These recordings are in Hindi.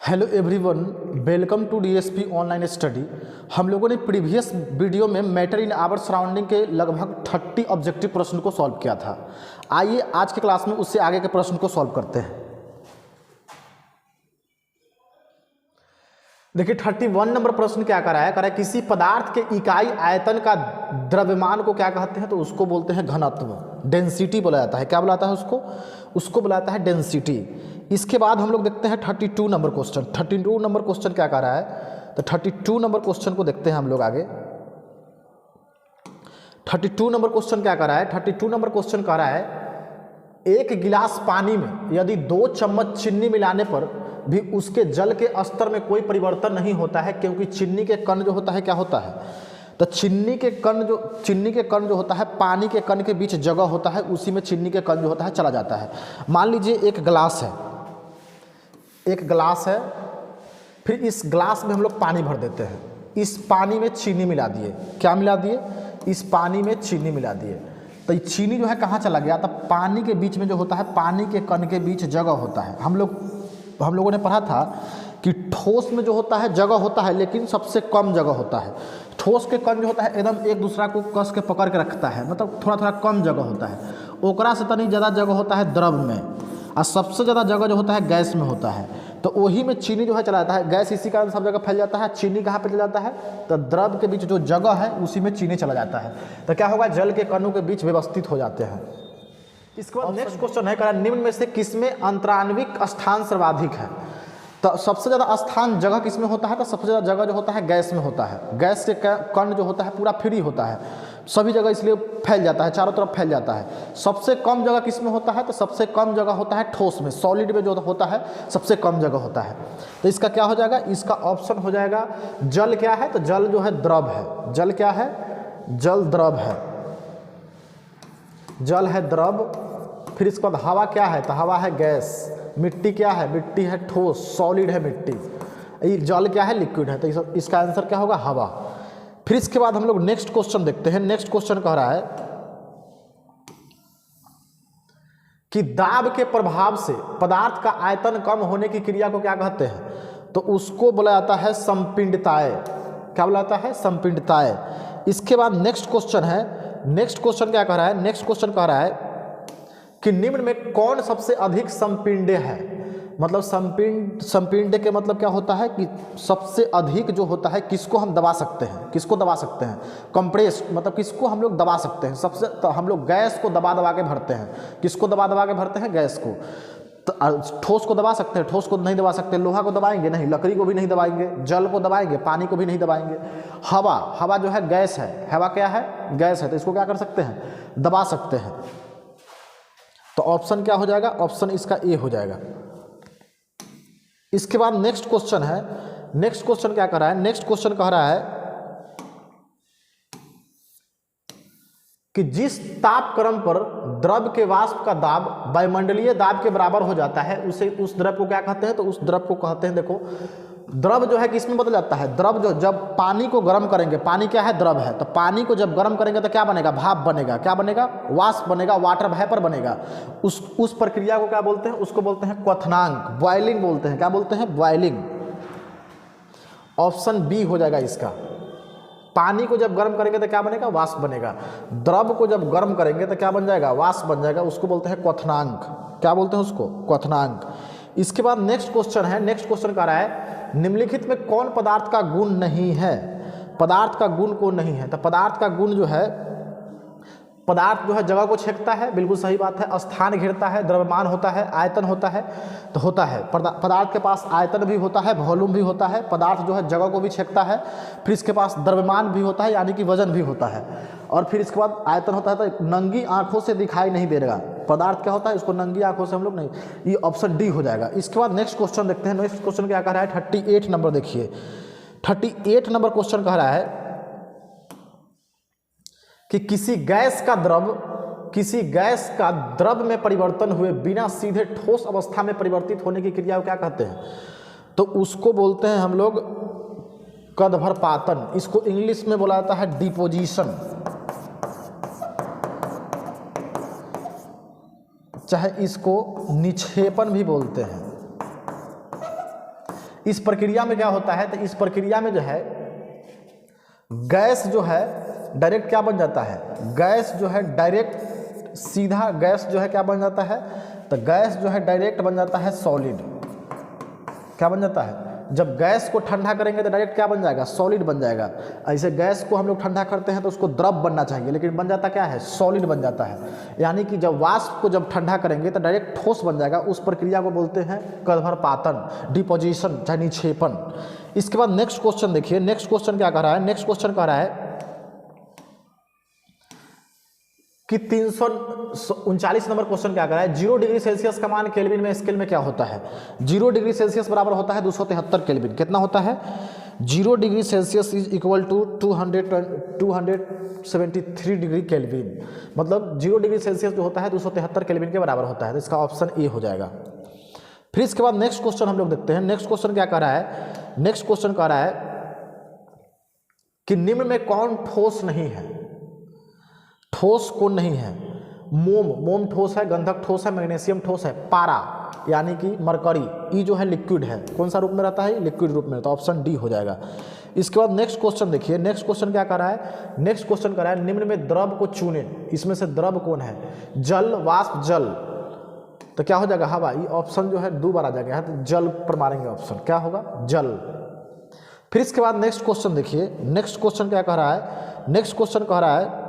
Hello everyone, welcome to DSP online study. हम लोगों ने प्रीवियस वीडियो में मैटर इन आवर सराउंडिंग के लगभग 30 ऑब्जेक्टिव प्रश्न को सॉल्व किया था। आइए आज के क्लास में उससे आगे के प्रश्न को सॉल्व करते हैं। देखिए 31 नंबर प्रश्न क्या करा है किसी पदार्थ के इकाई आयतन का द्रव्यमान को क्या कहते हैं, तो उसको बोलते हैं घनत्व, डेंसिटी बोला जाता है। क्या बुलाता है उसको बुलाता है डेंसिटी। इसके बाद हम लोग देखते हैं 32 नंबर क्वेश्चन। 32 नंबर क्वेश्चन क्या कह रहा है, तो 32 नंबर क्वेश्चन को देखते हैं हम लोग आगे। 32 नंबर क्वेश्चन क्या कह रहा है, 32 नंबर क्वेश्चन कह रहा है एक गिलास पानी में यदि 2 चम्मच चीनी मिलाने पर भी उसके जल के स्तर में कोई परिवर्तन नहीं होता है, क्योंकि चीनी के कण जो होता है क्या होता है, तो चीनी के कण जो होता है पानी के कण के बीच जगह होता है, उसी में चीनी के कण जो होता है चला जाता है। मान लीजिए एक गिलास है, फिर इस गिलास में हम लोग पानी भर देते हैं, इस पानी में चीनी मिला दिए। क्या मिला दिए? इस पानी में चीनी मिला दिए। तो ये चीनी जो है कहाँ चला गया, तो पानी के बीच में जो होता है, पानी के कण के बीच जगह होता है। हम लोगों ने पढ़ा था कि ठोस में जो होता है जगह होता है, लेकिन सबसे कम जगह होता है। ठोस के कण जो होता है एकदम एक दूसरा को कस के पकड़ के रखता है, मतलब थोड़ा थोड़ा कम जगह होता है। ओकरा से तनी ज़्यादा जगह होता है द्रव में, और सबसे ज़्यादा जगह जो होता है गैस में होता है। तो वही में चीनी जो है चला जाता है। गैस इसी कारण सब जगह फैल जाता है, चीनी कहाँ पे चला जाता है, तो द्रव के बीच जो जगह है उसी में चीनी चला जाता है। तो क्या होगा, जल के कणों के बीच व्यवस्थित हो जाते हैं। इसके बाद नेक्स्ट क्वेश्चन है, निम्न में से किसमें अंतराण्विक स्थान सर्वाधिक है। तो सबसे ज़्यादा स्थान जगह किस में होता है, तो सबसे ज़्यादा जगह जो होता है गैस में होता है। गैस के कण जो होता है पूरा फ्री होता है, सभी जगह इसलिए फैल जाता है, चारों तरफ फैल जाता है। सबसे कम जगह किस में होता है, तो सबसे कम जगह होता है ठोस में, सॉलिड में जो होता है सबसे कम जगह होता है। तो इसका क्या हो जाएगा, इसका ऑप्शन हो जाएगा जल। क्या है, तो जल जो है द्रव है। जल क्या है, जल द्रव है, जल है द्रव। फिर इसके बाद हवा क्या है, तो हवा है गैस। मिट्टी क्या है, मिट्टी है ठोस, सॉलिड है मिट्टी। ये जल क्या है, लिक्विड है। तो इसका आंसर क्या होगा, हवा। फिर इसके बाद हम लोग नेक्स्ट क्वेश्चन देखते हैं। नेक्स्ट क्वेश्चन कह रहा है कि दाब के प्रभाव से पदार्थ का आयतन कम होने की क्रिया को क्या कहते हैं, तो उसको बोला जाता है संपिंडताय। क्या बोला जाता है, संपिंडताय। इसके बाद नेक्स्ट क्वेश्चन है। नेक्स्ट क्वेश्चन क्या कह रहा है, नेक्स्ट क्वेश्चन कह रहा है कि निम्न में कौन सबसे अधिक संपिंडे है। मतलब संपिंडे के मतलब क्या होता है कि सबसे अधिक जो होता है किसको हम दबा सकते हैं, किसको दबा सकते हैं, कंप्रेस, मतलब किसको हम लोग दबा सकते हैं सबसे। तो हम लोग गैस को दबा दबा के भरते हैं। किसको दबा दबा के भरते हैं, गैस को। तो ठोस को दबा सकते हैं, ठोस को नहीं दबा सकते। लोहा को दबाएंगे नहीं, लकड़ी को भी नहीं दबाएंगे। जल को दबाएंगे, पानी को भी नहीं दबाएंगे। हवा जो है गैस है, हवा क्या है, गैस है, तो इसको क्या कर सकते हैं, दबा सकते हैं। तो ऑप्शन क्या हो जाएगा, ऑप्शन इसका ए हो जाएगा। इसके बाद नेक्स्ट क्वेश्चन है। नेक्स्ट क्वेश्चन क्या कर रहा है, नेक्स्ट क्वेश्चन कह रहा है कि जिस तापक्रम पर द्रव के वाष्प का दाब वायुमंडलीय दाब के बराबर हो जाता है, उस द्रव को क्या कहते हैं, तो उस द्रव को कहते हैं, देखो द्रव जो है किसमें बदल जाता है, द्रव जो जब पानी को गर्म करेंगे, पानी क्या है, द्रव है, तो पानी को जब गर्म करेंगे तो क्या बनेगा, भाप बनेगा। क्या बनेगा, वाष्प बनेगा, वाटर वेपर बनेगा। उस प्रक्रिया को क्या बोलते हैं, उसको बोलते हैं क्वथनांक, बॉइलिंग बोलते हैं। क्या बोलते हैं, बॉइलिंग। ऑप्शन बी हो जाएगा इसका। पानी को जब गर्म करेंगे तो क्या बनेगा, वाष्प बनेगा। द्रव को जब गर्म करेंगे तो क्या बन जाएगा, वाष्प बन जाएगा। उसको बोलते हैं क्वथनांक। क्या बोलते हैं उसको, क्वथनांक। इसके बाद नेक्स्ट क्वेश्चन है। नेक्स्ट क्वेश्चन कह रहा है निम्नलिखित में कौन पदार्थ का गुण नहीं है। पदार्थ का गुण कौन नहीं है, तो पदार्थ का गुण जो है, पदार्थ जो है जगह को छेकता है, बिल्कुल सही बात है। स्थान घेरता है, द्रव्यमान होता है, आयतन होता है, तो होता है पदार्थ के पास आयतन भी होता है, वॉल्यूम भी होता है। पदार्थ जो है जगह को भी छेकता है, फिर इसके पास द्रव्यमान भी होता है, यानी कि वजन भी होता है, और फिर इसके बाद आयतन होता है। तो नंगी आंखों से दिखाई नहीं देगा पदार्थ क्या होता है, इसको नंगी आंखों से हम लोग नहीं, ये ऑप्शन डी हो जाएगा। इसके बाद नेक्स्ट क्वेश्चन देखते हैं। नेक्स्ट क्वेश्चन क्या कह रहा है, 38 नंबर देखिए। 38 नंबर क्वेश्चन कह रहा है कि किसी गैस का द्रव में परिवर्तन हुए बिना सीधे ठोस अवस्था में परिवर्तित होने की क्रिया को क्या कहते हैं, तो उसको बोलते हैं हम लोग कदभरपातन। इसको इंग्लिश में बोला जाता है डिपोजिशन, चाहे इसको निक्षेपण भी बोलते हैं। इस प्रक्रिया में क्या होता है, तो इस प्रक्रिया में जो है गैस जो है डायरेक्ट क्या बन जाता है, गैस जो है डायरेक्ट सीधा गैस जो है क्या बन जाता है, तो गैस जो है डायरेक्ट बन जाता है सॉलिड। क्या बन जाता है, जब गैस को ठंडा करेंगे तो डायरेक्ट क्या बन जाएगा, सॉलिड बन जाएगा। ऐसे गैस को हम लोग ठंडा करते हैं तो उसको द्रव बनना चाहिए, लेकिन बन जाता क्या है, सॉलिड बन जाता है। यानी कि जब वाष्प को जब ठंडा करेंगे तो डायरेक्ट ठोस बन जाएगा। उस प्रक्रिया को बोलते हैं कद्भरपातन, डिपोजिशन चाहे निक्षेपण। इसके बाद नेक्स्ट क्वेश्चन देखिए, नेक्स्ट क्वेश्चन क्या कह रहा है, नेक्स्ट क्वेश्चन कह रहा है कि 339 नंबर क्वेश्चन क्या कर रहा है, 0 डिग्री सेल्सियस का मान केल्विन में स्केल में क्या होता है। 0 डिग्री सेल्सियस बराबर होता है 273 केल्विन। कितना होता है, 0 degree Celsius is equal to 273 degree kelvin. मतलब 0 डिग्री सेल्सियस जो होता है 273 केल्विन के बराबर होता है। तो इसका ऑप्शन ए हो जाएगा। फिर इसके बाद नेक्स्ट क्वेश्चन हम लोग देखते हैं। नेक्स्ट क्वेश्चन क्या कह रहा है, नेक्स्ट क्वेश्चन कह रहा है कि निम्न में कौन ठोस नहीं है। ठोस कौन नहीं है, मोम ठोस है, गंधक ठोस है, मैग्नीशियम ठोस है, पारा यानी कि मरकरी, ई जो है लिक्विड है। कौन सा रूप में रहता है, लिक्विड रूप में। तो ऑप्शन डी हो जाएगा। इसके बाद नेक्स्ट क्वेश्चन देखिए, नेक्स्ट क्वेश्चन क्या कर रहा है, नेक्स्ट क्वेश्चन कर रहा है निम्न में द्रव को चुने। इसमें से द्रव कौन है, जल, वाष्प, जल। तो क्या हो जाएगा, हवा। ये ऑप्शन जो है 2 बार आ जाएगा, तो जल पर मारेंगे ऑप्शन, क्या होगा, जल। फिर इसके बाद नेक्स्ट क्वेश्चन देखिए, नेक्स्ट क्वेश्चन क्या कह रहा है, नेक्स्ट क्वेश्चन कह रहा है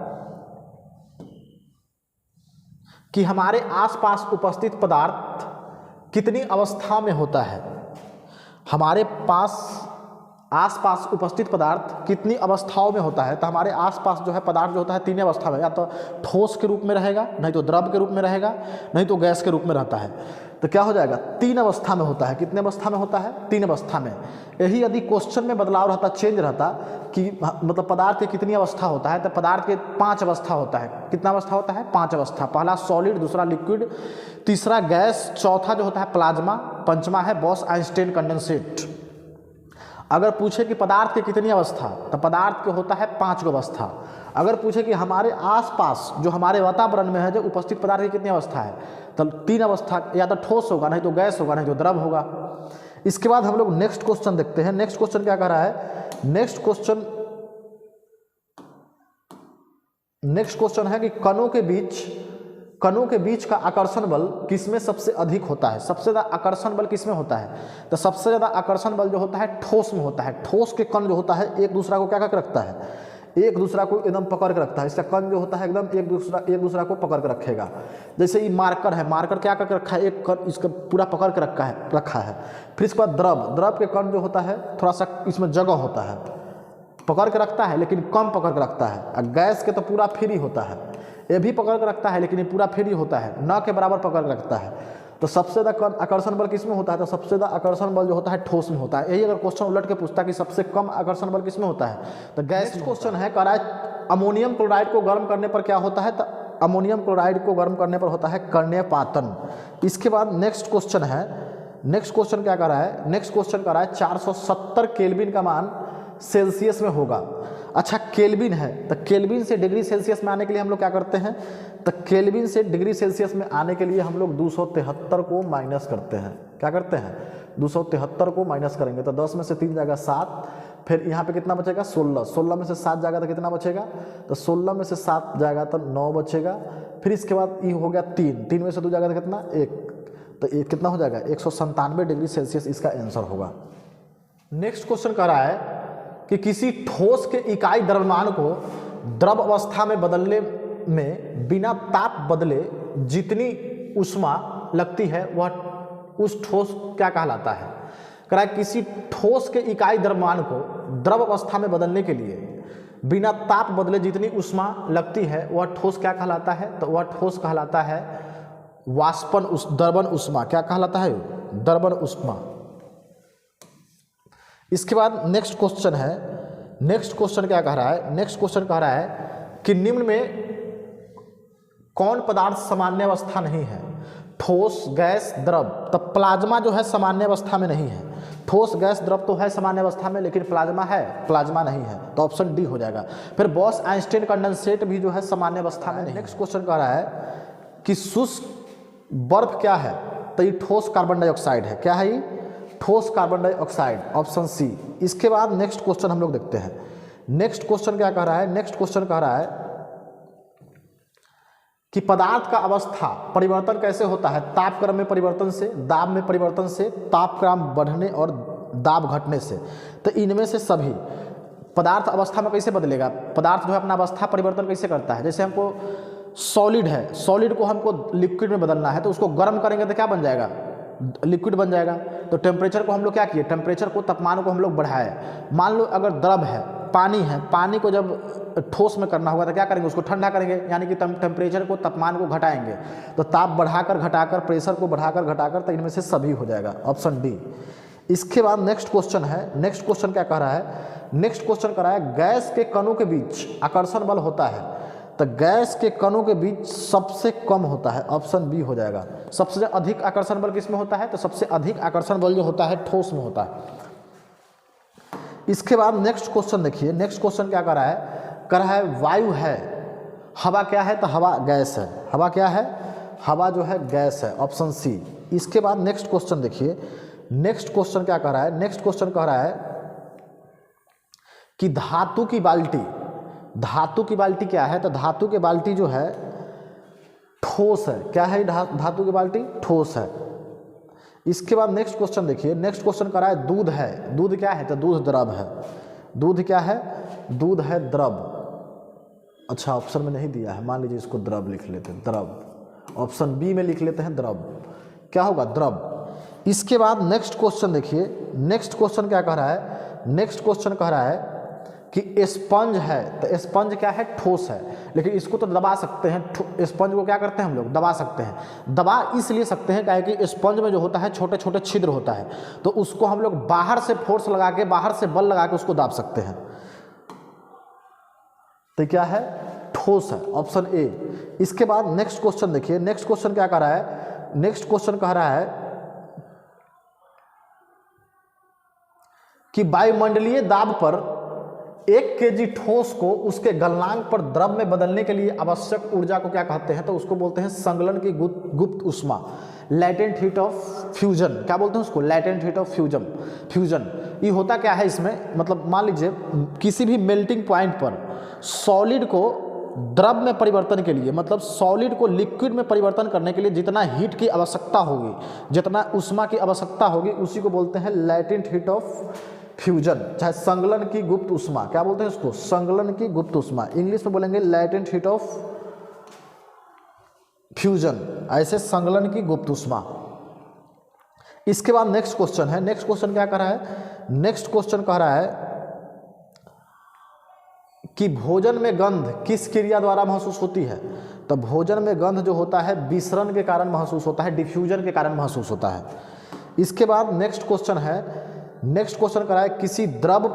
कि हमारे आसपास उपस्थित पदार्थ कितनी अवस्था में होता है। हमारे पास आसपास उपस्थित पदार्थ कितनी अवस्थाओं में होता है। तो हमारे आसपास जो है पदार्थ जो होता है 3 अवस्था में, या तो ठोस के रूप में रहेगा, नहीं तो द्रव के रूप में रहेगा, नहीं तो गैस के रूप में रहता है। तो क्या हो जाएगा, 3 अवस्था में होता है। कितने अवस्था में होता है, 3 अवस्था में। यही यदि क्वेश्चन में बदलाव रहता, चेंज रहता कि मतलब पदार्थ के कितनी अवस्था होता है, तो पदार्थ के 5 अवस्था होता है। कितना अवस्था होता है, 5 अवस्था। पहला सॉलिड, दूसरा लिक्विड, तीसरा गैस, चौथा जो होता है प्लाज्मा, पंचमा है बॉस-आइंस्टाइन कंडेंसेट। अगर पूछे कि पदार्थ की कितनी अवस्था, तो पदार्थ के होता है 5 अवस्था। अगर पूछे कि हमारे आसपास जो हमारे वातावरण में है जो उपस्थित पदार्थ की कितनी अवस्था है, तो 3 अवस्था, या तो ठोस होगा, नहीं तो गैस होगा, नहीं तो द्रव होगा। इसके बाद हम लोग नेक्स्ट क्वेश्चन देखते हैं। नेक्स्ट क्वेश्चन क्या कह रहा है, नेक्स्ट क्वेश्चन है कि कणों के बीच का आकर्षण बल किसमें सबसे अधिक होता है। सबसे ज़्यादा आकर्षण बल किसमें होता है, तो सबसे ज़्यादा आकर्षण बल जो होता है ठोस में होता है। ठोस के कण जो होता है एक दूसरा को क्या करके रखता है, एक दूसरा को एकदम पकड़ के रखता है। इसका कण जो होता है एकदम एक दूसरा को पकड़ के रखेगा। जैसे ये मार्कर है, मार्कर क्या करके रखा है, एक कण इसका पूरा पकड़ के रखा है। फिर इसके बाद द्रव के कण जो होता है थोड़ा सा इसमें जगह होता है, पकड़ के रखता है लेकिन कम पकड़ के रखता है। और गैस के तो पूरा फ्री होता है, ये भी पकड़ के रखता है लेकिन ये पूरा फ्री होता है, न के बराबर पकड़ के रखता है। तो सबसे ज़्यादा आकर्षण बल किसमें होता है, तो सबसे ज़्यादा आकर्षण बल जो होता है ठोस में होता है। यही अगर क्वेश्चन उलट के पूछता है कि सबसे कम आकर्षण बल किसमें होता है, तो गैस। क्वेश्चन है कह रहा है अमोनियम क्लोराइड को गर्म करने पर क्या होता है, तो अमोनियम क्लोराइड को गर्म करने पर होता है कर्णीयपातन। इसके बाद नेक्स्ट क्वेश्चन है, नेक्स्ट क्वेश्चन क्या कह रहा है, नेक्स्ट क्वेश्चन कह रहा है 470 केल्विन का मान सेल्सियस में होगा। अच्छा केल्विन है, तो केल्विन से डिग्री सेल्सियस में आने के लिए हम लोग क्या करते हैं, तो केल्विन से डिग्री सेल्सियस में आने के लिए हम लोग 273 को माइनस करते हैं। क्या करते हैं, 273 को माइनस करेंगे तो 10 में से 3 जाएगा 7, फिर यहाँ पे कितना बचेगा 16, 16 में से 7 जाएगा तो कितना बचेगा, तो 16 में से 7 जाएगा तो 9 बचेगा। फिर इसके बाद ये हो गया 3 में से 2 जाएगा तो कितना 1, तो ये कितना हो जाएगा 197 डिग्री सेल्सियस इसका आंसर होगा। नेक्स्ट क्वेश्चन कह रहा है कि किसी ठोस के इकाई द्रव्यमान को द्रव अवस्था में बदलने में बिना ताप बदले जितनी ऊष्मा लगती है वह उस ठोस क्या कहलाता है। कह रहा है किसी ठोस के इकाई द्रव्यमान को द्रव अवस्था में बदलने के लिए बिना ताप बदले जितनी ऊष्मा लगती है वह ठोस क्या कहलाता है, तो वह ठोस कहलाता है द्रवण ऊष्मा। क्या कहलाता है, द्रवण ऊष्मा। इसके बाद नेक्स्ट क्वेश्चन है, नेक्स्ट क्वेश्चन क्या कह रहा है, नेक्स्ट क्वेश्चन कह रहा है कि निम्न में कौन पदार्थ सामान्य अवस्था नहीं है, ठोस, गैस, द्रव। तो प्लाज्मा जो है सामान्य अवस्था में नहीं है। ठोस, गैस, द्रव तो है सामान्य अवस्था में, लेकिन प्लाज्मा है, प्लाज्मा नहीं है, तो ऑप्शन डी हो जाएगा। फिर बॉस-आइंस्टाइन कंडेंसेट भी जो है सामान्य अवस्था में नहीं। नेक्स्ट क्वेश्चन कह रहा है कि शुष्क बर्फ क्या है, तो ये ठोस कार्बन डाइऑक्साइड है। क्या है ये, ठोस कार्बन डाइऑक्साइड, ऑप्शन सी। इसके बाद नेक्स्ट क्वेश्चन हम लोग देखते हैं। नेक्स्ट क्वेश्चन क्या कह रहा है? नेक्स्ट क्वेश्चन कह रहा है कि पदार्थ का अवस्था परिवर्तन कैसे होता है? तापक्रम में परिवर्तन से, दाब में परिवर्तन से, तापक्रम बढ़ने और दाब घटने से। तो इनमें से सभी पदार्थ अवस्था में कैसे बदलेगा? पदार्थ जो है अपना अवस्था परिवर्तन कैसे करता है? जैसे हमको सॉलिड है, सॉलिड को हमको लिक्विड में बदलना है तो उसको गर्म करेंगे तो क्या बन जाएगा? लिक्विड बन जाएगा। तो टेम्परेचर को हम लोग क्या किए? टेम्परेचर को, तापमान को हम लोग बढ़ाए। मान लो अगर द्रव है, पानी है, पानी को जब ठोस में करना होगा तो क्या करेंगे? उसको ठंडा करेंगे, यानी कि टेम्परेचर को, तापमान को घटाएंगे। तो ताप बढ़ाकर घटाकर, प्रेशर को बढ़ाकर घटाकर, तो इनमें से सभी हो जाएगा, ऑप्शन डी। इसके बाद नेक्स्ट क्वेश्चन है। नेक्स्ट क्वेश्चन क्या कह रहा है? नेक्स्ट क्वेश्चन कह रहा है गैस के कणों के बीच आकर्षण बल होता है, तो गैस के कणों के बीच सबसे कम होता है, ऑप्शन बी हो जाएगा। सबसे अधिक आकर्षण बल किस में होता है? तो सबसे अधिक आकर्षण बल जो होता है ठोस में होता है। इसके बाद नेक्स्ट क्वेश्चन देखिए। नेक्स्ट क्वेश्चन क्या कर रहा है? कह रहा है वायु है, हवा क्या है? तो हवा गैस है। हवा क्या है? हवा जो है गैस है, ऑप्शन सी। इसके बाद नेक्स्ट क्वेश्चन देखिए। नेक्स्ट क्वेश्चन क्या कह रहा है? नेक्स्ट क्वेश्चन कह रहा है कि धातु की बाल्टी, धातु की बाल्टी क्या है? तो धातु की बाल्टी जो है ठोस है। क्या है धातु की बाल्टी? ठोस है। इसके बाद नेक्स्ट क्वेश्चन देखिए। नेक्स्ट क्वेश्चन कर रहा है दूध है, दूध क्या है? तो दूध द्रव है। दूध क्या है? दूध है द्रव। अच्छा, ऑप्शन में नहीं दिया है, मान लीजिए इसको द्रव लिख लेते हैं, द्रव। ऑप्शन बी में लिख लेते हैं द्रव। क्या होगा? द्रव। इसके बाद नेक्स्ट क्वेश्चन देखिए। नेक्स्ट क्वेश्चन क्या कह रहा है? नेक्स्ट क्वेश्चन कह रहा है कि स्पंज है, तो स्पंज क्या है? ठोस है, लेकिन इसको तो दबा सकते हैं। स्पंज को क्या करते हैं हम लोग? दबा सकते हैं। दबा इसलिए सकते हैं क्या कि स्पंज में जो होता है छोटे छोटे छिद्र होता है, तो उसको हम लोग बाहर से फोर्स लगा के, बाहर से बल लगा के उसको दाब सकते हैं। तो क्या है? ठोस है, ऑप्शन ए। इसके बाद नेक्स्ट क्वेश्चन देखिए। नेक्स्ट क्वेश्चन क्या कह रहा है? नेक्स्ट क्वेश्चन कह रहा है कि वायुमंडलीय दाब पर 1 kg ठोस को उसके गलनांक पर द्रव में बदलने के लिए आवश्यक ऊर्जा को क्या कहते हैं? तो उसको बोलते हैं संगलन की गुप्त ऊष्मा, लैटेंट हीट ऑफ फ्यूजन। क्या बोलते हैं उसको? Latent heat of fusion. ये होता क्या है इसमें? मतलब मान लीजिए किसी भी मेल्टिंग पॉइंट पर सॉलिड को द्रव में परिवर्तन के लिए, मतलब सॉलिड को लिक्विड में परिवर्तन करने के लिए जितना हीट की आवश्यकता होगी, जितना ऊष्मा की आवश्यकता होगी, उसी को बोलते हैं लैटेंट हीट ऑफ फ्यूजन, चाहे संगलन की गुप्त ऊष्मा। क्या बोलते हैं उसको? संगलन की गुप्त ऊष्मा। इंग्लिश में बोलेंगे लैटेंट हीट ऑफ फ्यूजन, ऐसे संगलन की गुप्त ऊष्मा। इसके बाद नेक्स्ट क्वेश्चन है। नेक्स्ट क्वेश्चन क्या कह रहा है? नेक्स्ट क्वेश्चन कह रहा है कि भोजन में गंध किस क्रिया द्वारा महसूस होती है? तो भोजन में गंध जो होता है विसरण के कारण महसूस होता है, डिफ्यूजन के कारण महसूस होता है। इसके बाद नेक्स्ट क्वेश्चन है। नेक्स्ट क्वेश्चन करा है किसी द्रव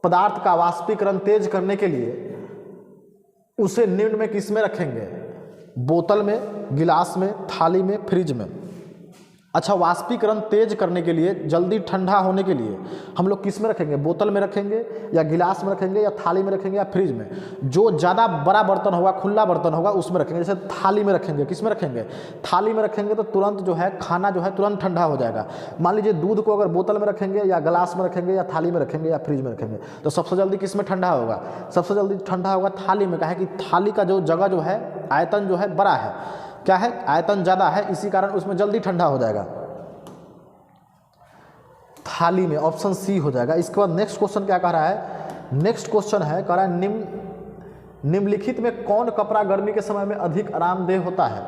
पदार्थ का वाष्पीकरण तेज करने के लिए उसे निम्न में किस में रखेंगे? बोतल में, गिलास में, थाली में, फ्रिज में। अच्छा, वाष्पीकरण तेज करने के लिए, जल्दी ठंडा होने के लिए हम लोग किस में रखेंगे? बोतल में रखेंगे, या गिलास में रखेंगे, या थाली में रखेंगे, या फ्रिज में? जो ज़्यादा बड़ा बर्तन होगा, खुला बर्तन होगा, उसमें रखेंगे। जैसे थाली में रखेंगे, किस में रखेंगे? थाली में रखेंगे तो तुरंत जो है खाना जो है तुरंत ठंडा हो जाएगा। मान लीजिए दूध को अगर बोतल में रखेंगे, या गिलास में रखेंगे, या थाली में रखेंगे, या फ्रिज में रखेंगे, तो सबसे जल्दी किस में ठंडा होगा? सबसे जल्दी ठंडा होगा थाली में। कहा कि थाली का जो जगह जो है, आयतन जो है बड़ा है, क्या है? आयतन ज़्यादा है, इसी कारण उसमें जल्दी ठंडा हो जाएगा, थाली में। ऑप्शन सी हो जाएगा। इसके बाद नेक्स्ट क्वेश्चन क्या कह रहा है? नेक्स्ट क्वेश्चन है, कह रहा है निम्नलिखित में कौन कपड़ा गर्मी के समय में अधिक आरामदेह होता है?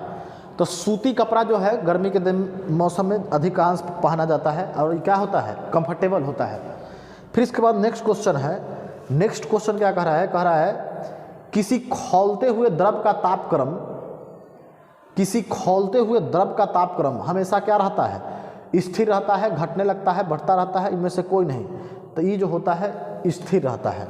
तो सूती कपड़ा जो है गर्मी के दिन मौसम में अधिकांश पहना जाता है और क्या होता है? कंफर्टेबल होता है। फिर इसके बाद नेक्स्ट क्वेश्चन है। नेक्स्ट क्वेश्चन क्या कह रहा है? कह रहा है किसी खौलते हुए द्रव का तापक्रम, किसी खौलते हुए द्रव का तापक्रम हमेशा क्या रहता है? स्थिर रहता है, घटने लगता है, बढ़ता रहता है? इनमें से कोई नहीं। तो ये जो होता है स्थिर रहता है।